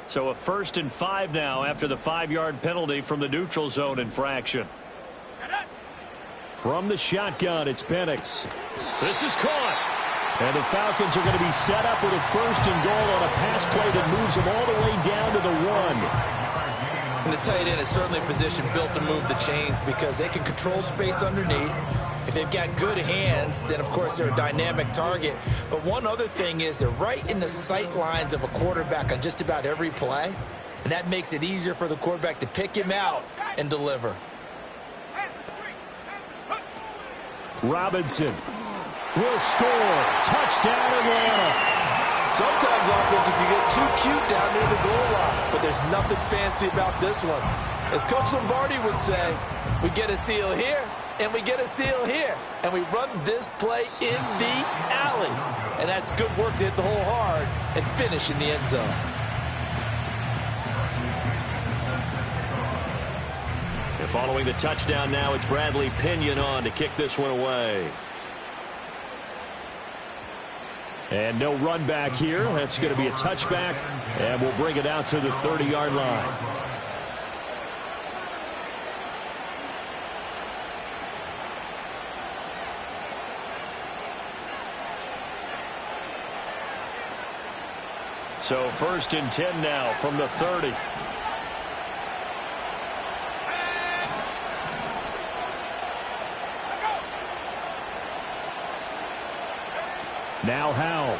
So a 1st and 5 now after the 5-yard penalty from the neutral zone infraction. From the shotgun, it's Penix. This is caught. And the Falcons are going to be set up with a 1st and goal on a pass play that moves them all the way down to the 1. And the tight end is certainly a position built to move the chains because they can control space underneath. If they've got good hands, then of course they're a dynamic target. But one other thing is they're right in the sight lines of a quarterback on just about every play. And that makes it easier for the quarterback to pick him out and deliver. Robinson will score. Touchdown, Atlanta. Sometimes offense can get too cute down near the goal line, but there's nothing fancy about this one. As Coach Lombardi would say, we get a seal here, and we get a seal here, and we run this play in the alley. And that's good work to hit the hole hard and finish in the end zone. And following the touchdown now, it's Bradley Pinion on to kick this one away. And no run back here. That's going to be a touchback, and we'll bring it out to the 30-yard line. So 1st and 10 now from the 30. Now Howell.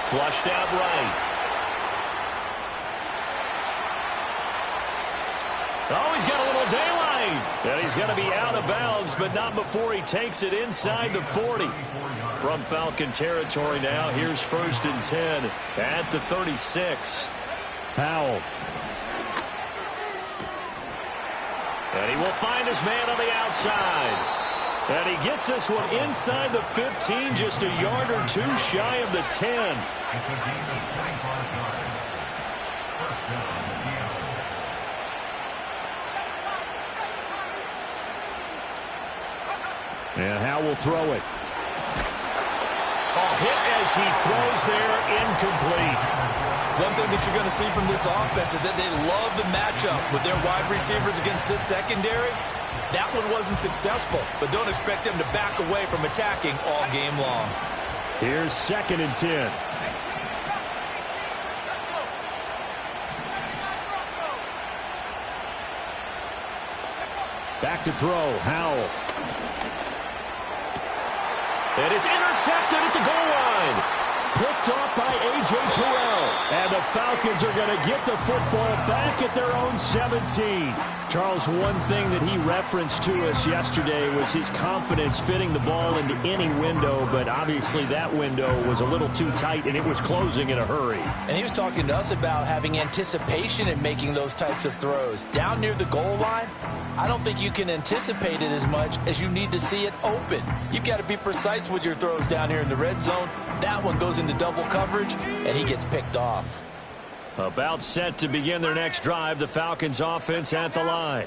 Flushed out right. Oh, he's got a little daylight. And he's going to be out of bounds, but not before he takes it inside the 40. From Falcon territory now, here's 1st and 10 at the 36. Howell. And he will find his man on the outside. And he gets this one inside the 15, just a yard or two shy of the 10. And Howell will throw it. A hit as he throws there, incomplete. One thing that you're going to see from this offense is that they love the matchup with their wide receivers against this secondary. That one wasn't successful, but don't expect them to back away from attacking all game long. Here's 2nd and 10. Back to throw, Howell. And it's intercepted at the goal line. Picked off by A.J. Terrell. And the Falcons are going to get the football back at their own 17. Charles, one thing that he referenced to us yesterday was his confidence fitting the ball into any window, but obviously that window was a little too tight, and it was closing in a hurry. And he was talking to us about having anticipation in making those types of throws. Down near the goal line, I don't think you can anticipate it as much as you need to see it open. You've got to be precise with your throws down here in the red zone. That one goes into double coverage, and he gets picked off. About set to begin their next drive, the Falcons offense at the line.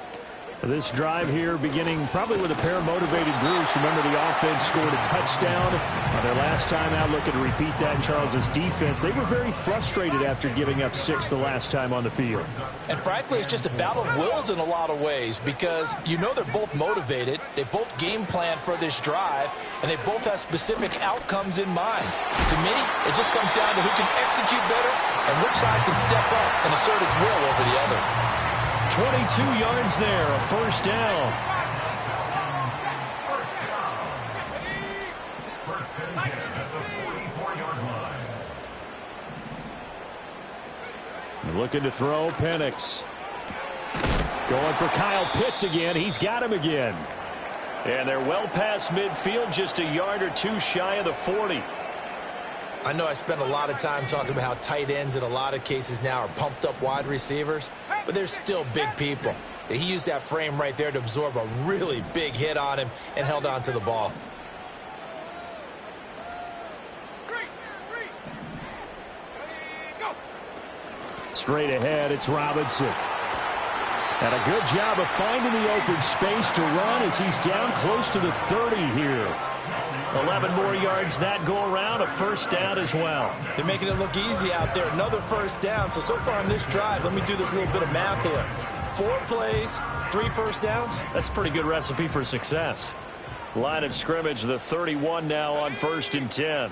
This drive here beginning probably with a pair of motivated groups. Remember, the offense scored a touchdown on their last time out. Looking to repeat that in Charles's defense. They were very frustrated after giving up 6 the last time on the field. And frankly, it's just a battle of wills in a lot of ways because you know they're both motivated. They both game plan for this drive, and they both have specific outcomes in mind. To me, it just comes down to who can execute better and which side can step up and assert its will over the other. 22 yards there, a 1st down. Looking to throw, Penix. Going for Kyle Pitts again. He's got him again. And they're well past midfield, just a yard or two shy of the 40. I know I spent a lot of time talking about how tight ends in a lot of cases now are pumped up wide receivers, but they're still big people. He used that frame right there to absorb a really big hit on him and held on to the ball. Straight ahead, it's Robinson. And a good job of finding the open space to run as he's down close to the 30 here. 11 more yards that go around, a first down as well. They're making it look easy out there. Another first down. So far on this drive, let me do this little bit of math here. 4 plays, 3 first downs. That's a pretty good recipe for success. Line of scrimmage, the 31 now on 1st and 10.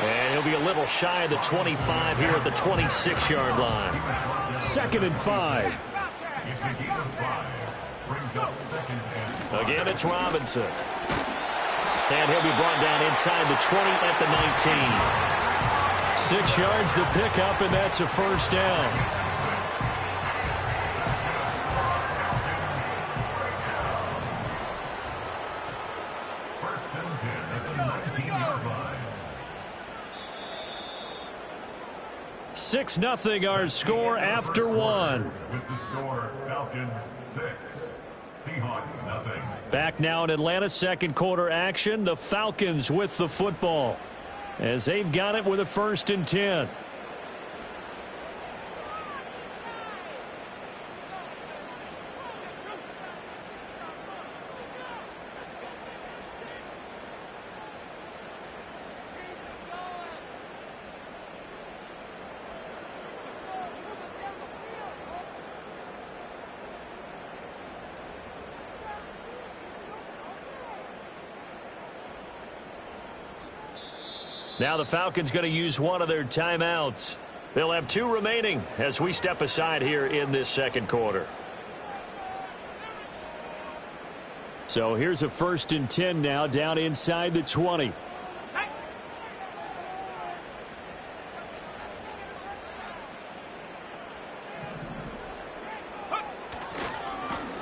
And he'll be a little shy of the 25 here at the 26-yard line. 2nd and 5. Again, it's Robinson. And he'll be brought down inside the 20 at the 19. 6 yards the pickup, and that's a first down. First and 10 at the 19-yard line. 6-0 our score after 1. With the score, Falcons 6, Seahawks nothing. Back now in Atlanta, second quarter action. The Falcons with the football as they've got it with a 1st and 10. Now the Falcons going to use one of their timeouts. They'll have 2 remaining as we step aside here in this second quarter. So here's a 1st and 10 now down inside the 20.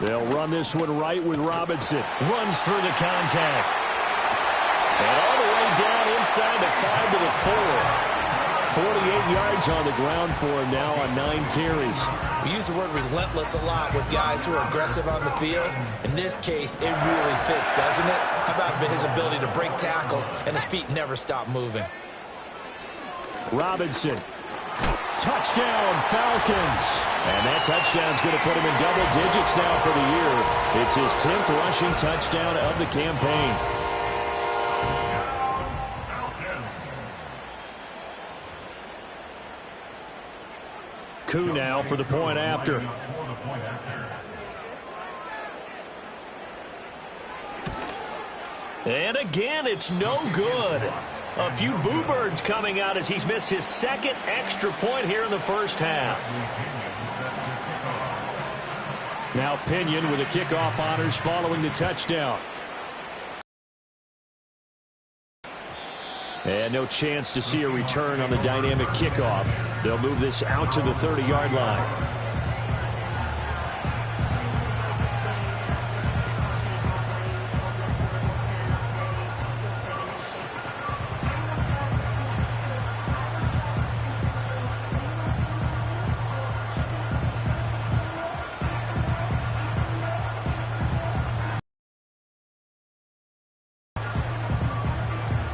They'll run this one right with Robinson. Runs through the contact. And all the way down inside the 5 to the 4. 48 yards on the ground for him now on 9 carries. We use the word relentless a lot with guys who are aggressive on the field. In this case, it really fits, doesn't it? How about his ability to break tackles and his feet never stop moving? Robinson. Touchdown, Falcons. And that touchdown's going to put him in double digits now for the year. It's his 10th rushing touchdown of the campaign. Koo now for the point after. And again, it's no good. A few boo birds coming out as he's missed his 2nd extra point here in the first half. Now Pinion with the kickoff honors following the touchdown. And no chance to see a return on the dynamic kickoff. They'll move this out to the 30-yard line.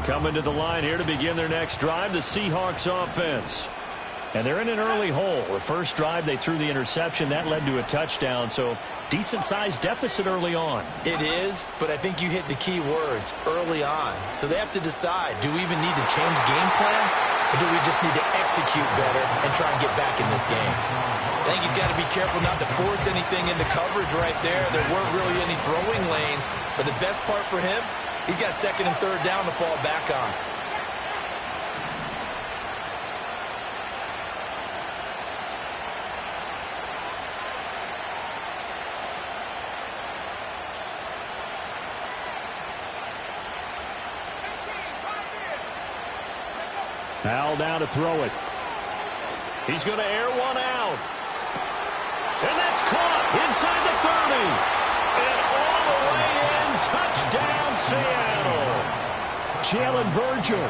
Coming to the line here to begin their next drive, the Seahawks offense. And they're in an early hole. The first drive, they threw the interception. That led to a touchdown, so decent-sized deficit early on. It is, but I think you hit the key words, early on. So they have to decide, do we even need to change game plan, or do we just need to execute better and try and get back in this game? I think he's got to be careful not to force anything into coverage right there. There weren't really any throwing lanes, but the best part for him, he's got 2nd and 3rd down to fall back on. Al down to throw it. He's going to air one out. And that's caught inside the 30. And all the way in, touchdown Seattle. Jalen Virgil,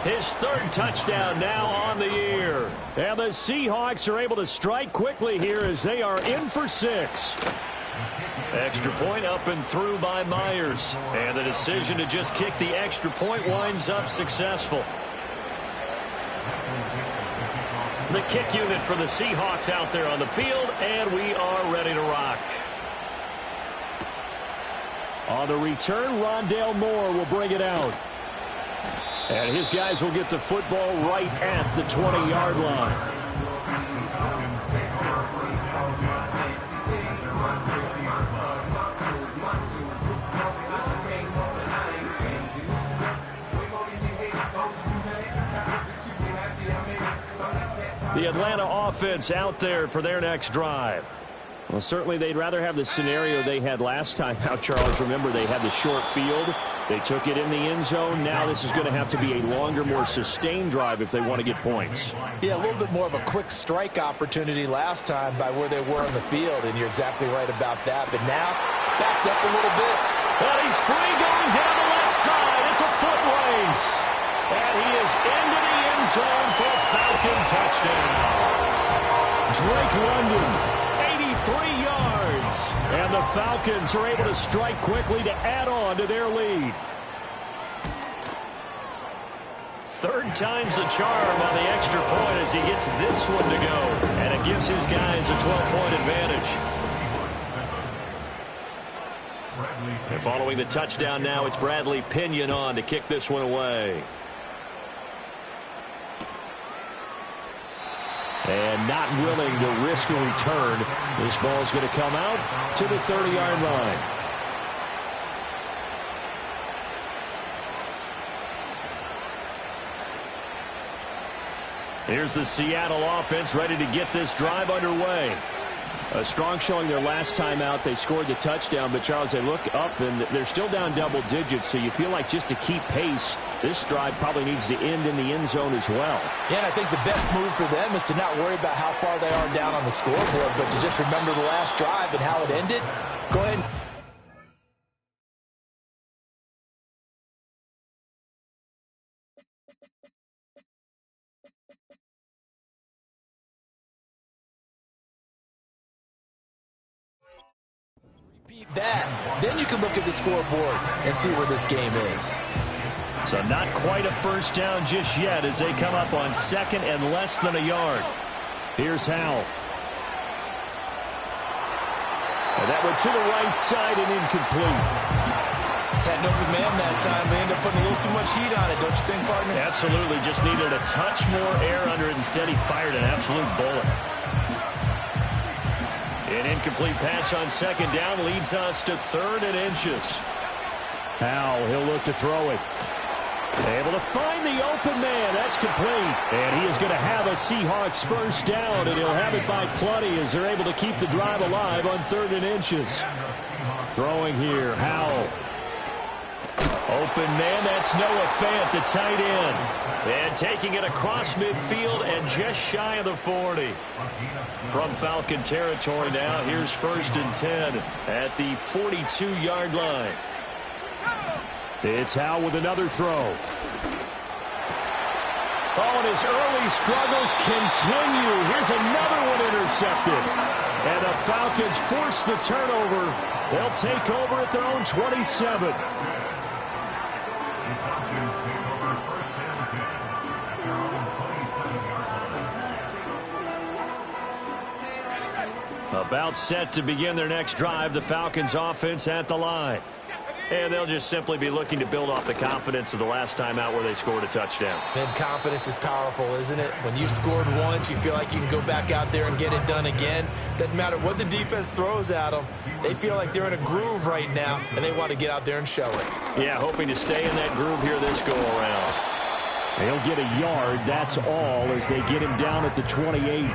his 3rd touchdown now on the year. And the Seahawks are able to strike quickly here as they are in for 6. Extra point up and through by Myers. And the decision to just kick the extra point winds up successful. The kick unit for the Seahawks out there on the field, and we are ready to rock. On the return, Rondale Moore will bring it out. And his guys will get the football right at the 20-yard line. The Atlanta offense out there for their next drive. Well, certainly they'd rather have the scenario they had last time out, Charles. Remember, they had the short field. They took it in the end zone. Now this is going to have to be a longer, more sustained drive if they want to get points. Yeah, a little bit more of a quick strike opportunity last time by where they were on the field, and you're exactly right about that. But now, backed up a little bit. Well, he's free going down the left side. It's a foot race. And he is into the end zone for a Falcon touchdown. Drake London, 83 yards. And the Falcons are able to strike quickly to add on to their lead. Third time's the charm on the extra point as he gets this one to go. And it gives his guys a 12-point advantage. And following the touchdown now, it's Bradley Pinion on to kick this one away. And not willing to risk a return. This ball is going to come out to the 30-yard line. Here's the Seattle offense ready to get this drive underway. A strong showing their last time out. They scored the touchdown, but Charles, they look up and they're still down double digits, so you feel like just to keep pace, this drive probably needs to end in the end zone as well. Yeah, and I think the best move for them is to not worry about how far they are down on the scoreboard, but to just remember the last drive and how it ended. Go ahead. That, then you can look at the scoreboard and see where this game is. So not quite a first down just yet as they come up on second and less than a yard. Here's Howell. And that went to the right side and incomplete. Had an open man that time. They ended up putting a little too much heat on it, don't you think, partner? Absolutely. Just needed a touch more air under it. Instead, he fired an absolute bullet. An incomplete pass on second down leads us to 3rd and inches. Howell, he'll look to throw it. Able to find the open man. That's complete. And he is going to have a Seahawks first down, and he'll have it by plenty as they're able to keep the drive alive on 3rd and inches. Throwing here, Howell. Open man, that's Noah Fant, the tight end. And taking it across midfield and just shy of the 40. From Falcon territory now, here's 1st and 10 at the 42-yard line. It's Howell with another throw. Oh, and his early struggles continue. Here's another one intercepted. And the Falcons force the turnover. They'll take over at their own 27. About set to begin their next drive, the Falcons offense at the line. And they'll just simply be looking to build off the confidence of the last time out where they scored a touchdown. And confidence is powerful, isn't it? When you've scored once, you feel like you can go back out there and get it done again. Doesn't matter what the defense throws at them. They feel like they're in a groove right now, and they want to get out there and show it. Yeah, hoping to stay in that groove here this go-around. They'll get a yard, that's all, as they get him down at the 28.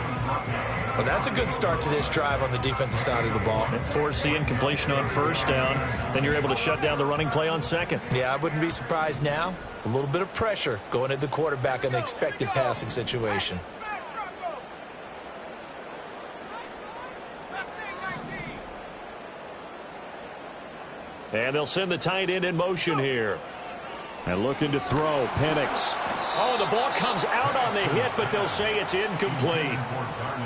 Well, that's a good start to this drive on the defensive side of the ball. And force the incompletion on first down. Then you're able to shut down the running play on second. Yeah, I wouldn't be surprised now. A little bit of pressure going at the quarterback in an expected passing situation. And they'll send the tight end in motion here. And looking to throw, Penix. Oh, the ball comes out on the hit, but they'll say it's incomplete.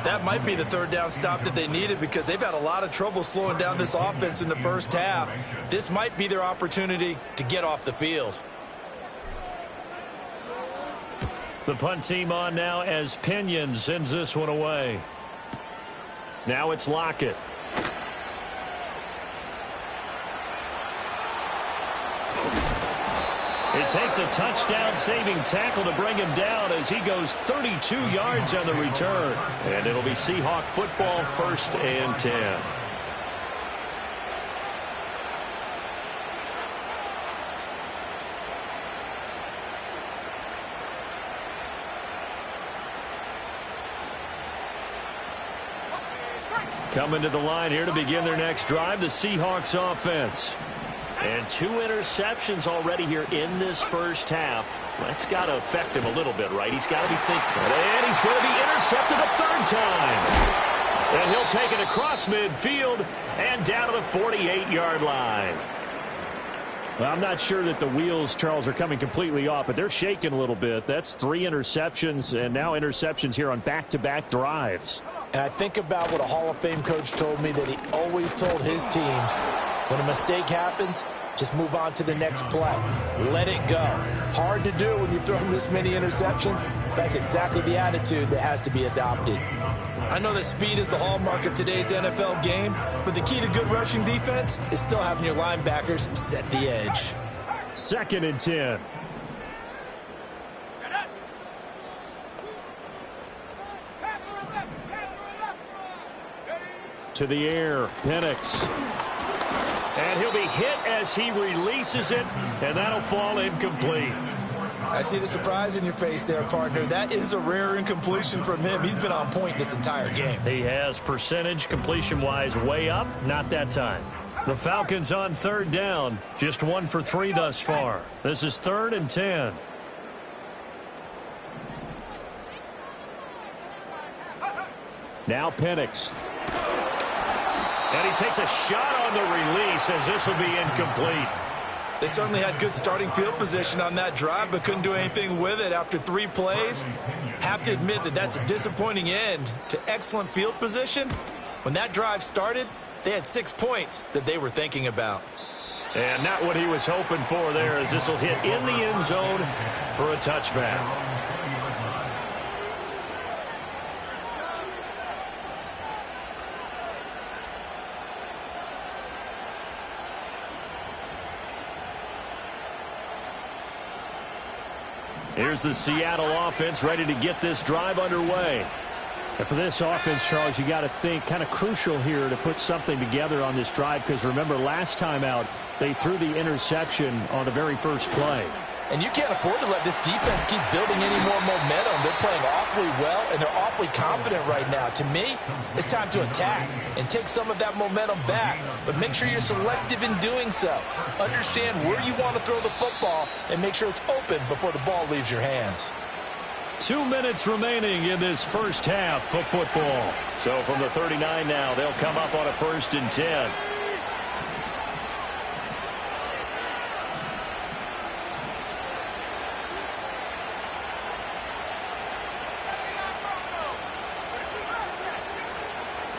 That might be the 3rd down stop that they needed because they've had a lot of trouble slowing down this offense in the first half. This might be their opportunity to get off the field. The punt team on now as Pinion sends this one away. Now it's Lockett. It takes a touchdown-saving tackle to bring him down as he goes 32 yards on the return. And it'll be Seahawk football, 1st and 10. Coming to the line here to begin their next drive, the Seahawks offense. And 2 interceptions already here in this first half. That's got to affect him a little bit, right? He's got to be thinking. And he's going to be intercepted a 3rd time. And he'll take it across midfield and down to the 48-yard line. Well, I'm not sure that the wheels, Charles, are coming completely off, but they're shaking a little bit. That's 3 interceptions, and now interceptions here on back-to-back drives. And I think about what a Hall of Fame coach told me that he always told his teams, when a mistake happens, just move on to the next play. Let it go. Hard to do when you've thrown this many interceptions. That's exactly the attitude that has to be adopted. I know that speed is the hallmark of today's NFL game, but the key to good rushing defense is still having your linebackers set the edge. 2nd and 10. To the air, Penix. And he'll be hit as he releases it, and that'll fall incomplete. I see the surprise in your face there, partner. That is a rare incompletion from him. He's been on point this entire game. He has percentage completion-wise way up, not that time. The Falcons on 3rd down, just 1 for 3 thus far. This is 3rd and 10. Now Penix. And he takes a shot on the release as this will be incomplete. They certainly had good starting field position on that drive, but couldn't do anything with it after 3 plays. Have to admit that that's a disappointing end to excellent field position. When that drive started, they had 6 points that they were thinking about. And not what he was hoping for there, as this will hit in the end zone for a touchback. Here's the Seattle offense ready to get this drive underway. And for this offense, Charles, you got to think kind of crucial here to put something together on this drive, because remember last time out they threw the interception on the very first play. And you can't afford to let this defense keep building any more momentum. They're playing awfully well, and they're awfully confident right now. To me, it's time to attack and take some of that momentum back. But make sure you're selective in doing so. Understand where you want to throw the football and make sure it's open before the ball leaves your hands. 2 minutes remaining in this first half of football. So from the 39 now, they'll come up on a 1st and 10.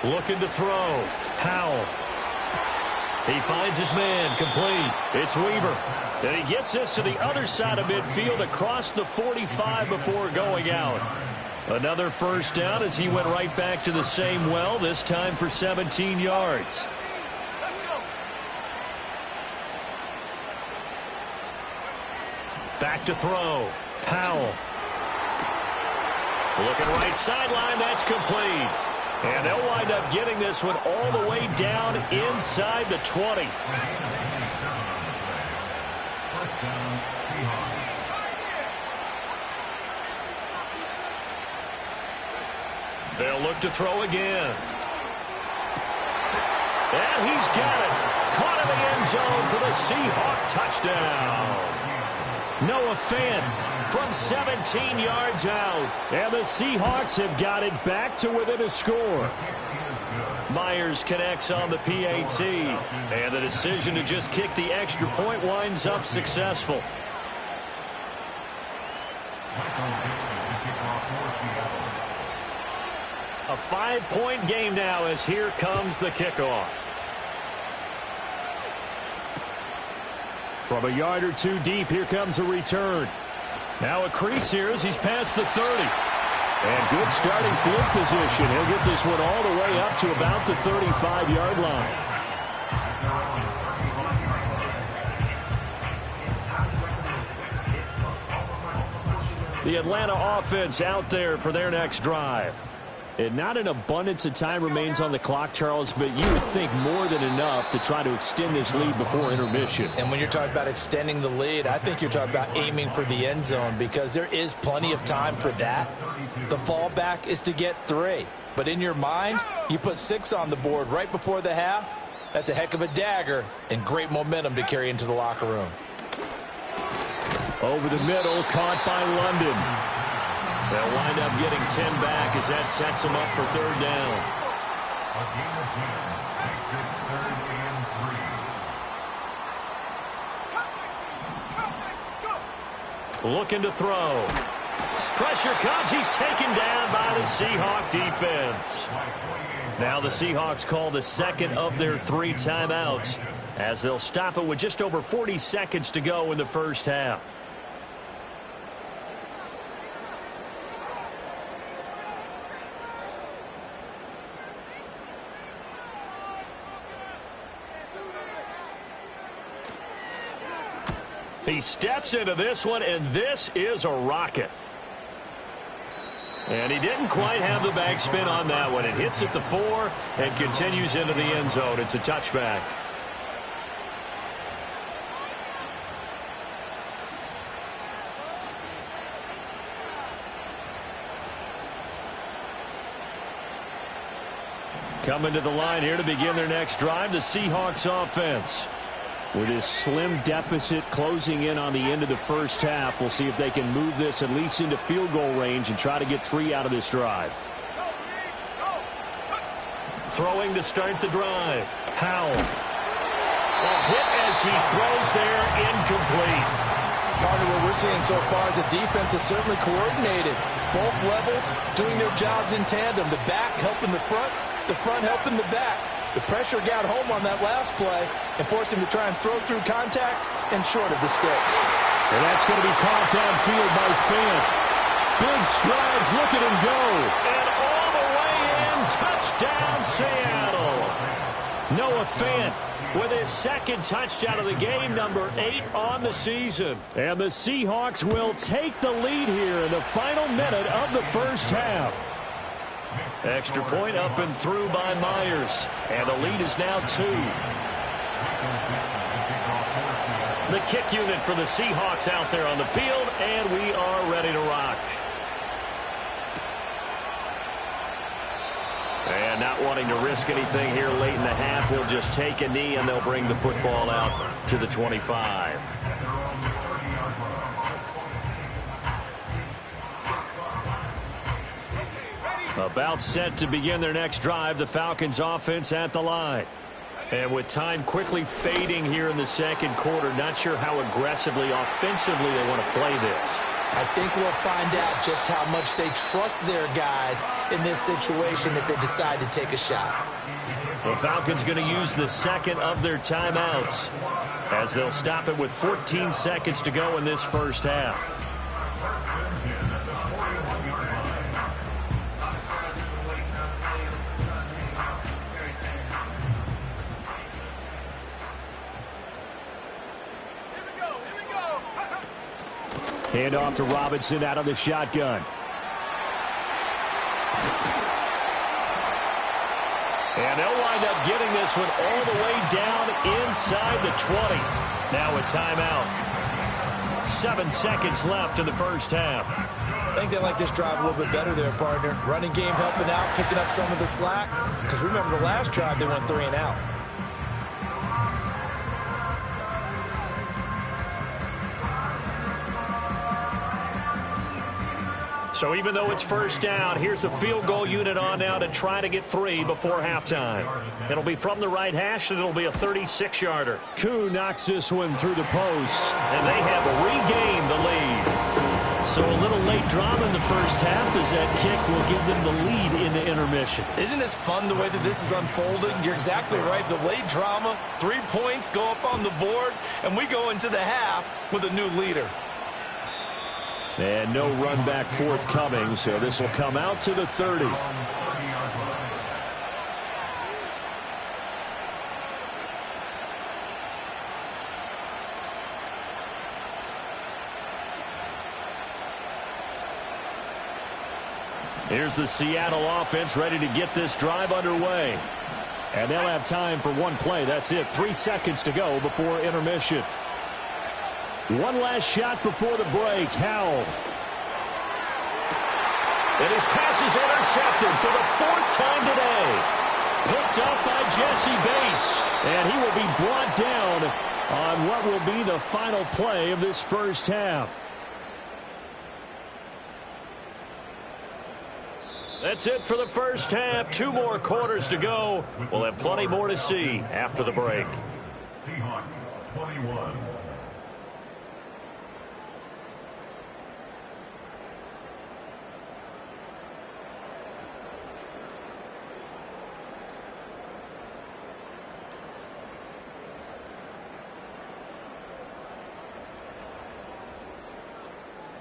Looking to throw. Powell. He finds his man, complete. It's Weaver. And he gets this to the other side of midfield across the 45 before going out. Another 1st down as he went right back to the same well, this time for 17 yards. Back to throw. Powell. Looking right sideline, that's complete. And they'll wind up getting this one all the way down inside the 20. They'll look to throw again. And he's got it. Caught in the end zone for the Seahawk touchdown. Noah Fant from 17 yards out. And the Seahawks have got it back to within a score. Myers connects on the PAT. And the decision to just kick the extra point winds up successful. A 5-point game now as here comes the kickoff. From a yard or two deep, here comes a return. Now a crease here as he's past the 30. And good starting field position. He'll get this one all the way up to about the 35-yard line. The Atlanta offense out there for their next drive. And not an abundance of time remains on the clock, Charles, but you would think more than enough to try to extend this lead before intermission. And when you're talking about extending the lead, I think you're talking about aiming for the end zone because there is plenty of time for that. The fallback is to get 3. But in your mind, you put 6 on the board right before the half. That's a heck of a dagger and great momentum to carry into the locker room. Over the middle, caught by London. They'll wind up getting 10 back as that sets them up for 3rd down. A gain of 10 makes it 3rd and 3. Looking to throw. Pressure comes. He's taken down by the Seahawk defense. Now the Seahawks call the second of their 3 timeouts as they'll stop it with just over 40 seconds to go in the first half. He steps into this one, and this is a rocket. And he didn't quite have the backspin on that one. It hits at the 4 and continues into the end zone. It's a touchback. Coming to the line here to begin their next drive, the Seahawks offense. With his slim deficit closing in on the end of the first half, we'll see if they can move this at least into field goal range and try to get 3 out of this drive. Throwing to start the drive. Howell. A hit as he throws there, incomplete. Part of what we're seeing so far is the defense is certainly coordinated. Both levels doing their jobs in tandem. The back helping the front helping the back. The pressure got home on that last play and forced him to try and throw through contact and short of the sticks. And that's going to be caught downfield by Fant. Big strides, look at him go. And all the way in, touchdown Seattle. Noah Fant with his 2nd touchdown of the game, number 8 on the season. And the Seahawks will take the lead here in the final minute of the first half. Extra point up and through by Myers. And the lead is now 2. The kick unit for the Seahawks out there on the field, and we are ready to rock. And not wanting to risk anything here late in the half, he'll just take a knee, and they'll bring the football out to the 25. About set to begin their next drive, the Falcons offense at the line. And with time quickly fading here in the second quarter, not sure how aggressively, offensively they want to play this. I think we'll find out just how much they trust their guys in this situation if they decide to take a shot. The Falcons going to use the 2nd of their timeouts as they'll stop it with 14 seconds to go in this first half. Hand off to Robinson out of the shotgun. And they'll wind up getting this one all the way down inside the 20. Now a timeout. 7 seconds left in the first half. I think they like this drive a little bit better there, partner. Running game helping out, picking up some of the slack. Because remember the last drive, they went 3 and out. So even though it's first down, here's the field goal unit on now to try to get 3 before halftime. It'll be from the right hash, and it'll be a 36-yarder. Koo knocks this one through the post, and they have regained the lead. So a little late drama in the first half as that kick will give them the lead into intermission. Isn't this fun the way that this is unfolding? You're exactly right. The late drama, 3 points go up on the board, and we go into the half with a new leader. And no run back forthcoming, so this will come out to the 30. Here's the Seattle offense ready to get this drive underway. And they'll have time for one play. That's it. 3 seconds to go before intermission. One last shot before the break. Howell. And his pass is intercepted for the 4th time today. Picked up by Jesse Bates. And he will be brought down on what will be the final play of this first half. That's it for the first half. 2 more quarters to go. We'll have plenty more to see after the break. Seahawks 21.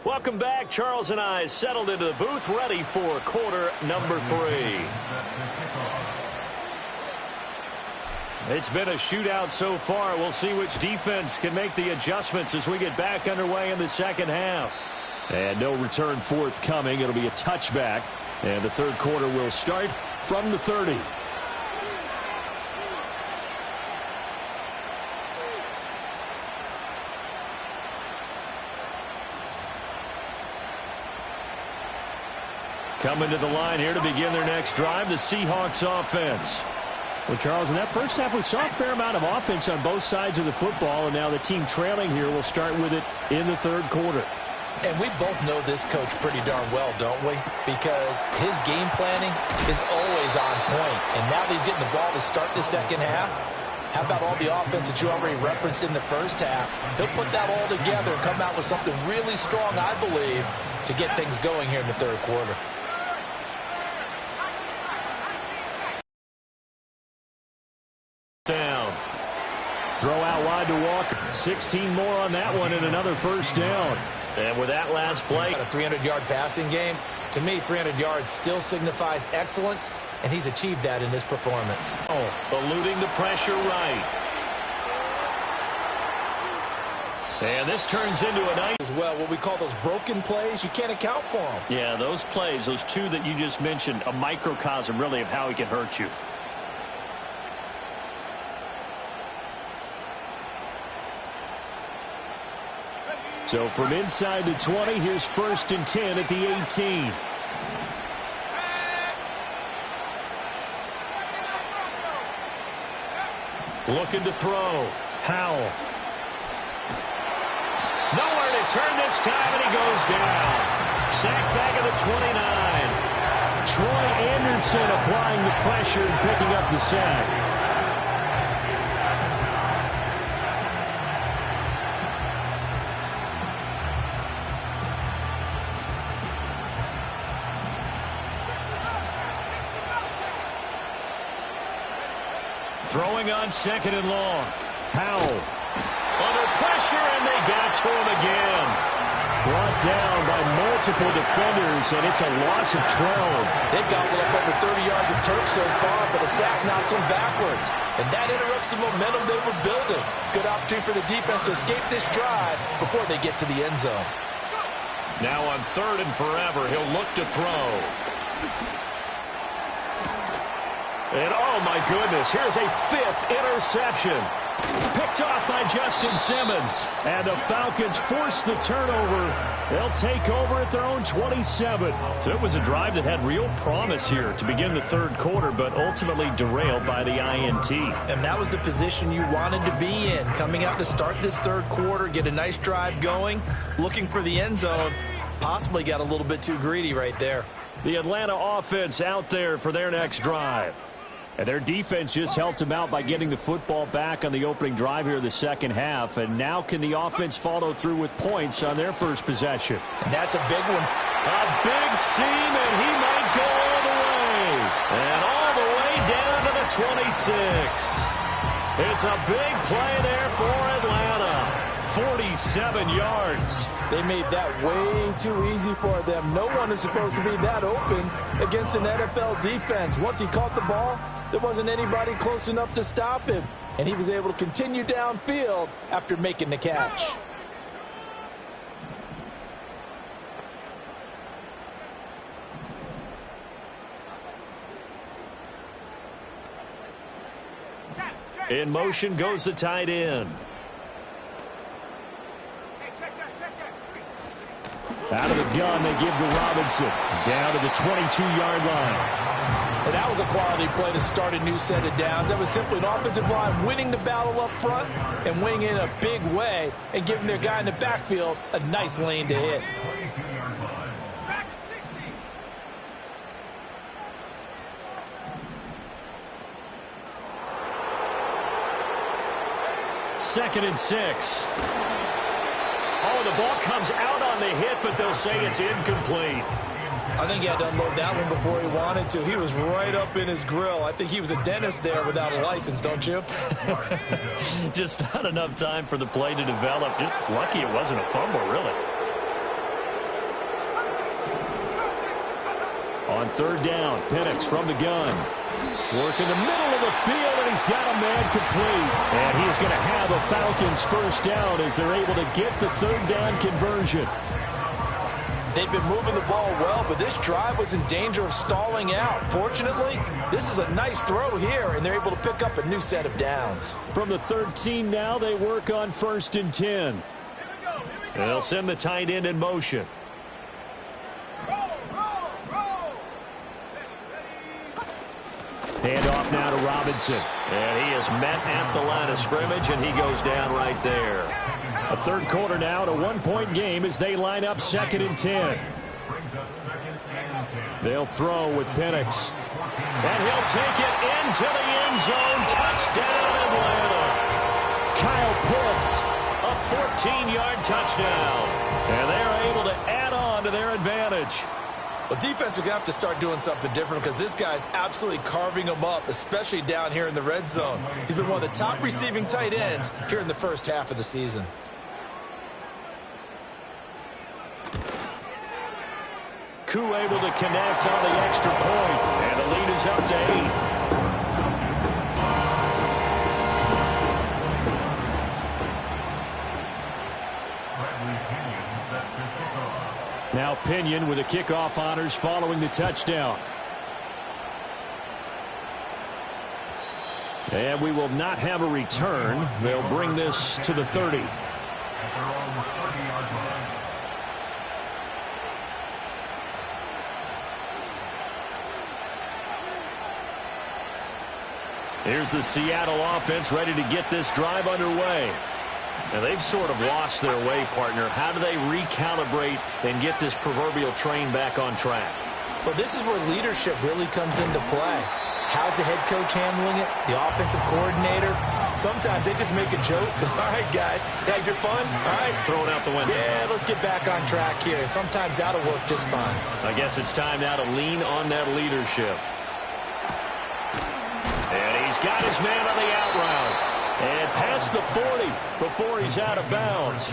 Welcome back. Charles and I settled into the booth, ready for quarter number 3. It's been a shootout so far. We'll see which defense can make the adjustments as we get back underway in the second half. And no return forthcoming. It'll be a touchback. And the third quarter will start from the 30. Coming to the line here to begin their next drive, the Seahawks offense. Well, Charles, in that first half, we saw a fair amount of offense on both sides of the football, and now the team trailing here will start with it in the third quarter. And we both know this coach pretty darn well, don't we? Because his game planning is always on point. And now that he's getting the ball to start the second half, how about all the offense that you already referenced in the first half? He'll put that all together and come out with something really strong, I believe, to get things going here in the third quarter. Down. Throw out wide to Walker. 16 more on that one and another first down. And with that last play, a 300-yard passing game. To me, 300 yards still signifies excellence, and he's achieved that in this performance. Eluding the pressure right. And this turns into a nice... As well, what we call those broken plays, you can't account for them. Yeah, those plays, those 2 that you just mentioned, a microcosm really of how he can hurt you. So from inside the 20, here's 1st and 10 at the 18. Looking to throw. Howell. Nowhere to turn this time, and he goes down. Sacked back at the 29. Troy Anderson applying the pressure and picking up the sack. Throwing on 2nd and long. Howell. Under pressure, and they got to him again. Brought down by multiple defenders, and it's a loss of 12. They've gobbled up over 30 yards of turf so far, but a sack knocks them backwards. And that interrupts the momentum they were building. Good opportunity for the defense to escape this drive before they get to the end zone. Now on 3rd and forever, he'll look to throw. And, oh, my goodness, here's a 5th interception. Picked off by Justin Simmons. And the Falcons force the turnover. They'll take over at their own 27. So it was a drive that had real promise here to begin the third quarter, but ultimately derailed by the INT. And that was the position you wanted to be in. Coming out to start this third quarter, get a nice drive going, looking for the end zone. Possibly got a little bit too greedy right there. The Atlanta offense out there for their next drive. And their defense just helped them out by getting the football back on the opening drive here in the second half. And now can the offense follow through with points on their first possession? And that's a big one. A big seam, and he might go all the way. And all the way down to the 26. It's a big play there for Atlanta. 47 yards. They made that way too easy for them. No one is supposed to be that open against an NFL defense. Once he caught the ball, there wasn't anybody close enough to stop him, and he was able to continue downfield after making the catch. In motion goes the tight end. Out of the gun, they give to Robinson. Down to the 22-yard line. And that was a quality play to start a new set of downs. That was simply an offensive line winning the battle up front and winning in a big way and giving their guy in the backfield a nice lane to hit. Second and 6. Oh, the ball comes out on the hit, but they'll say it's incomplete. I think he had to unload that one before he wanted to. He was right up in his grill. I think he was a dentist there without a license, don't you? Just not enough time for the play to develop. Just lucky it wasn't a fumble, really. On third down, Penix from the gun. Work in the middle of the field, and he's got a man complete. And he is going to have a Falcons first down as they're able to get the third down conversion. They've been moving the ball well, but this drive was in danger of stalling out. Fortunately, this is a nice throw here, and they're able to pick up a new set of downs. From the 13 now, they work on 1st and 10. They'll send the tight end in motion. Handoff now to Robinson. And he is met at the line of scrimmage, and he goes down right there. A third quarter now, to 1-point game as they line up 2nd and 10. They'll throw with Penix. And he'll take it into the end zone. Touchdown, Atlanta. Kyle Pitts, a 14-yard touchdown. And they're able to add on to their advantage. Well, defense are going to have to start doing something different because this guy's absolutely carving them up, especially down here in the red zone. He's been one of the top receiving tight ends here in the first half of the season. Koo able to connect on the extra point, and the lead is up to 8. Now Pinion with the kickoff honors following the touchdown. And we will not have a return. They'll bring this to the 30. Here's the Seattle offense ready to get this drive underway. Now, they've sort of lost their way, partner. How do they recalibrate and get this proverbial train back on track? Well, this is where leadership really comes into play. How's the head coach handling it? The offensive coordinator? Sometimes they just make a joke. All right, guys, had your fun? All right. Throw it out the window. Yeah, let's get back on track here. And sometimes that'll work just fine. I guess it's time now to lean on that leadership. And he's got his man on the out route. And past the 40 before he's out of bounds.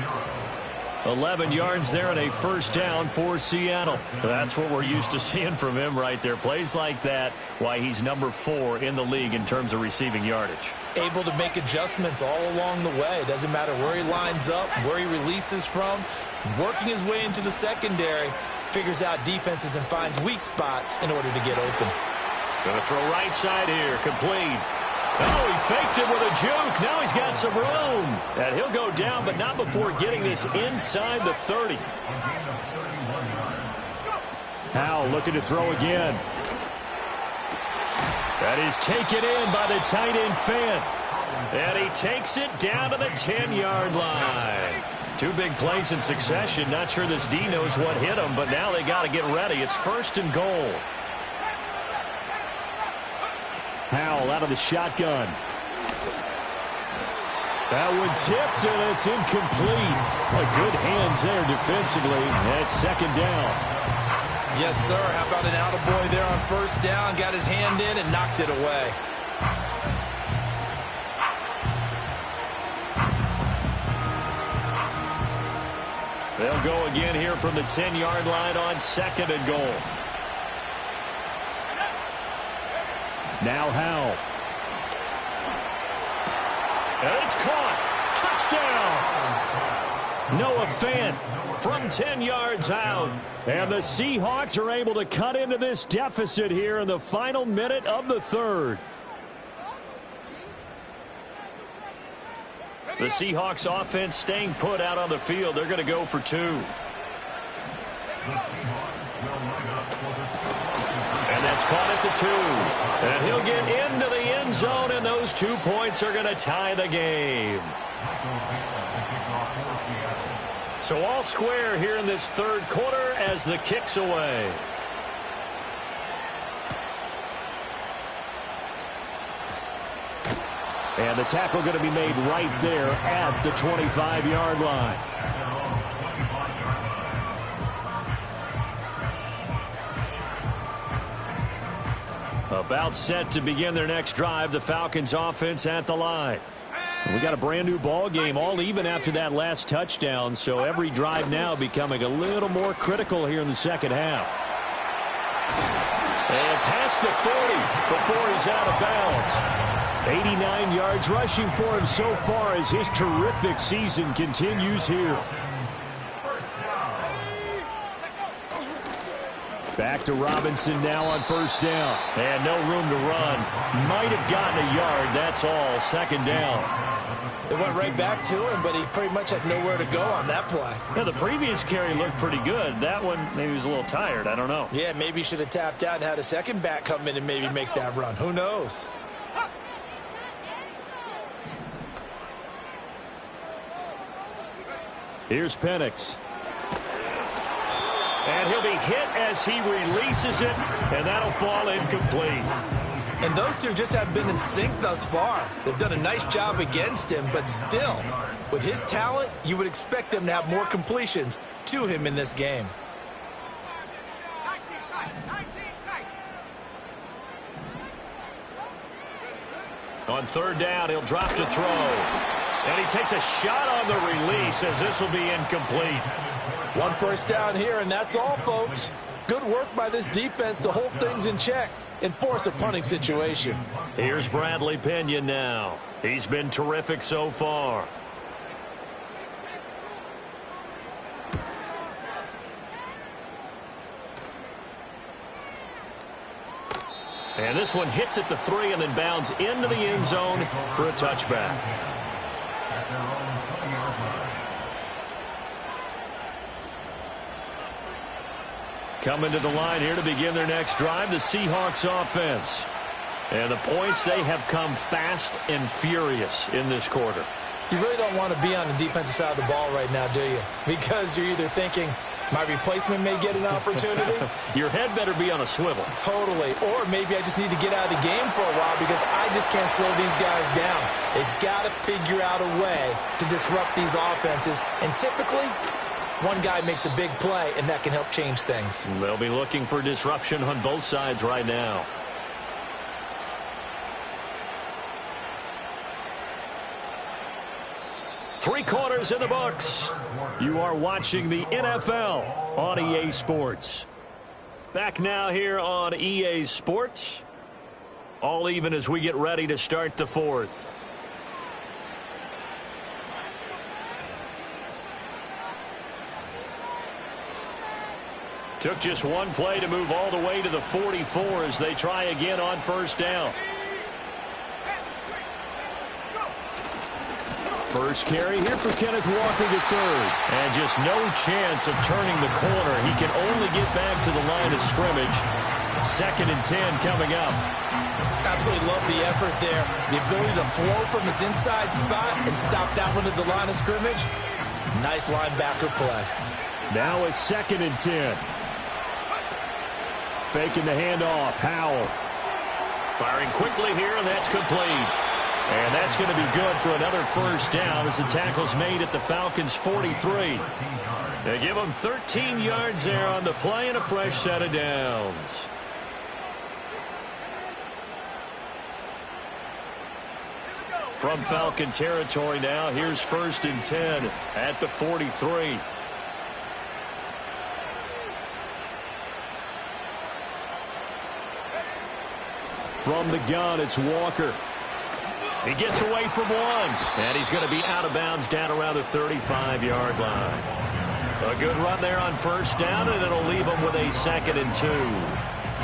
11 yards there and a first down for Seattle. That's what we're used to seeing from him right there. Plays like that, why he's number 4 in the league in terms of receiving yardage. Able to make adjustments all along the way. Doesn't matter where he lines up, where he releases from. Working his way into the secondary. Figures out defenses and finds weak spots in order to get open. Going to throw right side here. Complete. Oh, he faked it with a juke. Now he's got some room. And he'll go down, but not before getting this inside the 30. Howell looking to throw again. That is taken in by the tight end Fant. And he takes it down to the 10-yard line. 2 big plays in succession. Not sure this D knows what hit him, but now they got to get ready. It's 1st and goal. Howell out of the shotgun. That one tipped, and it's incomplete. Good hands there defensively. That's 2nd down. Yes, sir. How about an attaboy there on 1st down? Got his hand in and knocked it away. They'll go again here from the 10-yard line on 2nd and goal. Now Howell. And it's caught. Touchdown. Noah Fant from 10 yards out. And the Seahawks are able to cut into this deficit here in the final minute of the third. The Seahawks offense staying put out on the field. They're going to go for 2. And that's caught at the 2. And he'll get into the end zone, and those 2 points are going to tie the game. So all square here in this third quarter as the kick's away. And the tackle going to be made right there at the 25-yard line. About set to begin their next drive. The Falcons offense at the line. We got a brand new ball game, all even after that last touchdown. So every drive now becoming a little more critical here in the second half. And past the 40 before he's out of bounds. 89 yards rushing for him so far as his terrific season continues here. Back to Robinson now on first down. And no room to run. Might have gotten a yard. That's all. Second down. They went right back to him, but he pretty much had nowhere to go on that play. Yeah, the previous carry looked pretty good. That one, maybe he was a little tired. I don't know. Yeah, maybe he should have tapped out and had a second back come in and maybe make that run. Who knows? Here's Penix. And he'll be hit as he releases it, and that'll fall incomplete. And those two just haven't been in sync thus far. They've done a nice job against him, but still, with his talent, you would expect them to have more completions to him in this game. On third down, he'll drop to throw. And he takes a shot on the release as this will be incomplete. 1 first down here, and that's all, folks. Good work by this defense to hold things in check and force a punting situation. Here's Bradley Pinion now. He's been terrific so far. And this one hits at the 3 and then bounds into the end zone for a touchback. Coming to the line here to begin their next drive, the Seahawks offense. And the points, they have come fast and furious in this quarter. You really don't want to be on the defensive side of the ball right now, do you? Because you're either thinking, my replacement may get an opportunity. Your head better be on a swivel. Totally. Or maybe I just need to get out of the game for a while because I just can't slow these guys down. They've got to figure out a way to disrupt these offenses. And typically, one guy makes a big play, and that can help change things. They'll be looking for disruption on both sides right now. Three quarters in the books. You are watching the NFL on EA Sports. Back now here on EA Sports. All even as we get ready to start the fourth. Took just one play to move all the way to the 44 as they try again on first down. First carry here for Kenneth Walker III. And just no chance of turning the corner. He can only get back to the line of scrimmage. 2nd and 10 coming up. Absolutely love the effort there. The ability to flow from his inside spot and stop that one at the line of scrimmage. Nice linebacker play. Now it's 2nd and 10. Faking the handoff. Howell. Firing quickly here, and that's complete. And that's going to be good for another first down as the tackle's made at the Falcons' 43. They give them 13 yards there on the play and a fresh set of downs. From Falcon territory now, here's 1st and 10 at the 43. From the gun, it's Walker. He gets away from one, and he's going to be out of bounds down around the 35-yard line. A good run there on first down, and it'll leave them with a 2nd and 2.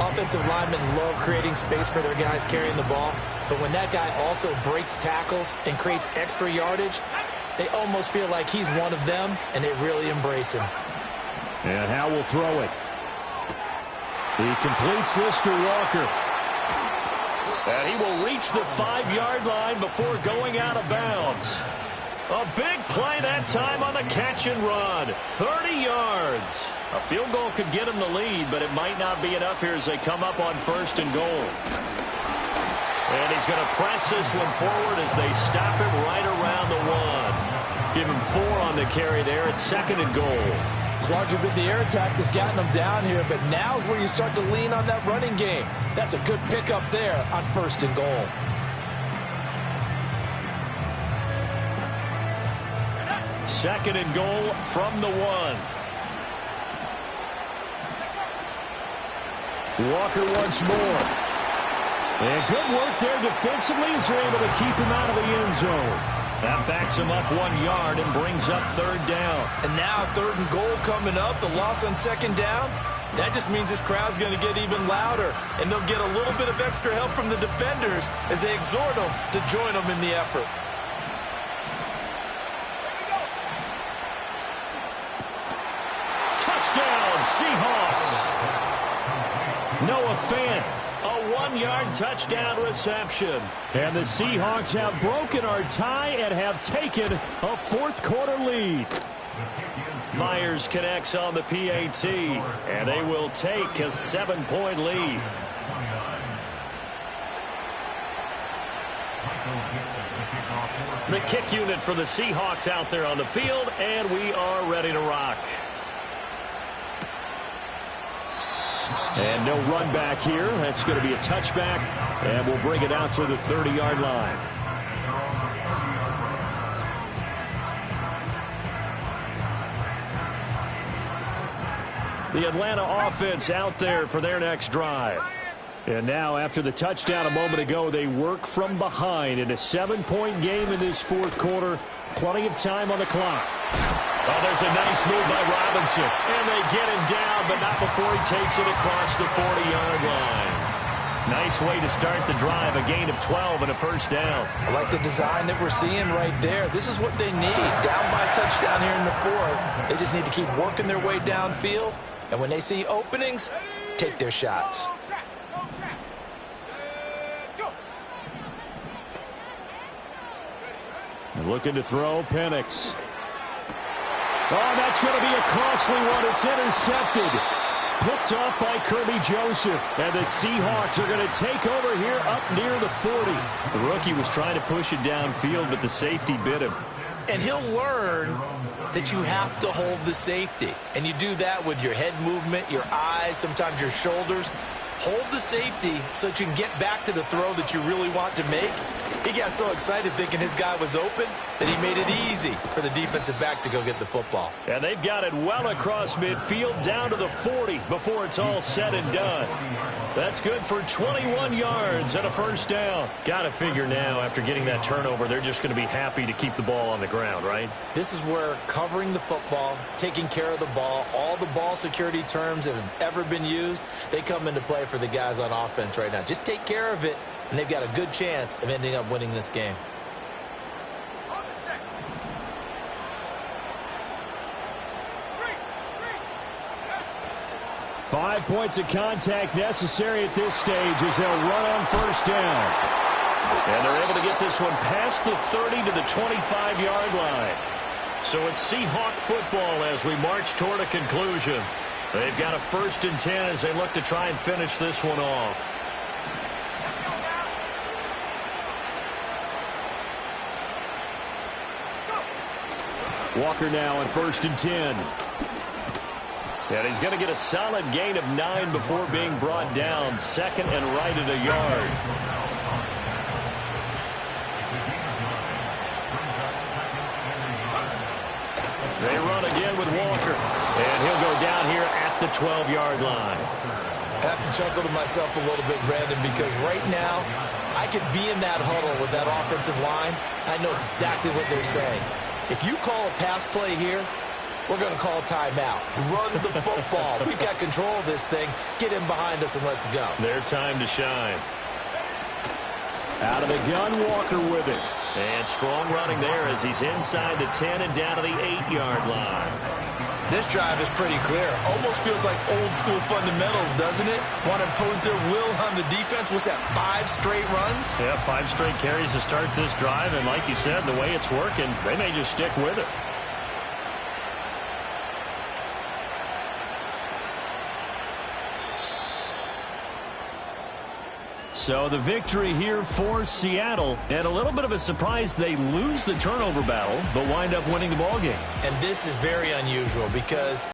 Offensive linemen love creating space for their guys carrying the ball, but when that guy also breaks tackles and creates extra yardage, they almost feel like he's one of them, and they really embrace him. And Howe will throw it. He completes this to Walker. And he will reach the 5-yard line before going out of bounds. A big play that time on the catch and run. 30 yards. A field goal could get him the lead, but it might not be enough here as they come up on 1st and goal. And he's going to press this one forward as they stop him right around the 1. Give him 4 on the carry there at 2nd and goal. It's largely been the air attack that's gotten them down here, but now is where you start to lean on that running game. That's a good pickup there on 1st and goal. Second and goal from the 1. Walker once more. And good work there defensively as they're able to keep him out of the end zone. That backs him up 1 yard and brings up 3rd down. And now 3rd and goal coming up, the loss on 2nd down. That just means this crowd's going to get even louder, and they'll get a little bit of extra help from the defenders as they exhort them to join them in the effort. Touchdown, Seahawks. Noah Fant, a 1-yard touchdown reception. And the Seahawks have broken our tie and have taken a 4th quarter lead. Myers connects on the PAT, and they will take a 7-point lead. The kick unit for the Seahawks out there on the field, and we are ready to rock. And no run back here. That's going to be a touchback, and we'll bring it out to the 30-yard line. The Atlanta offense out there for their next drive. And now, after the touchdown a moment ago, they work from behind in a 7-point game in this 4th quarter. Plenty of time on the clock. Oh, there's a nice move by Robinson. And they get him down, but not before he takes it across the 40-yard line. Nice way to start the drive, a gain of 12 and a 1st down. I like the design that we're seeing right there. This is what they need. Down by a touchdown here in the 4th. They just need to keep working their way downfield. And when they see openings, take their shots. Looking to throw, Penix. Oh, that's going to be a costly one. It's intercepted. Picked off by Kirby Joseph. And the Seahawks are going to take over here up near the 40. The rookie was trying to push it downfield, but the safety bit him. And he'll learn that you have to hold the safety. And you do that with your head movement, your eyes, sometimes your shoulders. Hold the safety so that you can get back to the throw that you really want to make. He got so excited thinking his guy was open that he made it easy for the defensive back to go get the football. And they've got it well across midfield down to the 40 before it's all said and done. That's good for 21 yards and a 1st down. Got to figure now after getting that turnover, they're just going to be happy to keep the ball on the ground, right? This is where covering the football, taking care of the ball, all the ball security terms that have ever been used, they come into play for the guys on offense right now. Just take care of it, and they've got a good chance of ending up winning this game. Five points of contact necessary at this stage as they'll run on 1st down. And they're able to get this one past the 30 to the 25-yard line. So it's Seahawk football as we march toward a conclusion. They've got a 1st and 10 as they look to try and finish this one off. Walker now on 1st and 10. And he's going to get a solid gain of 9 before being brought down. 2nd and right at a yard. They run again with Walker. And he'll go down here at the 12-yard line. I have to chuckle to myself a little bit, Brandon, because right now I could be in that huddle with that offensive line. I know exactly what they're saying. If you call a pass play here, we're going to call a timeout. Run the football. We've got control of this thing. Get him behind us and let's go. Their time to shine. Out of the gun, Walker with it. And strong running there as he's inside the 10 and down to the 8-yard line. This drive is pretty clear. Almost feels like old school fundamentals, doesn't it? Want to impose their will on the defense. What's that, 5 straight runs? Yeah, 5 straight carries to start this drive. And like you said, the way it's working, they may just stick with it. So the victory here for Seattle, and a little bit of a surprise they lose the turnover battle, but wind up winning the ball game. And this is very unusual because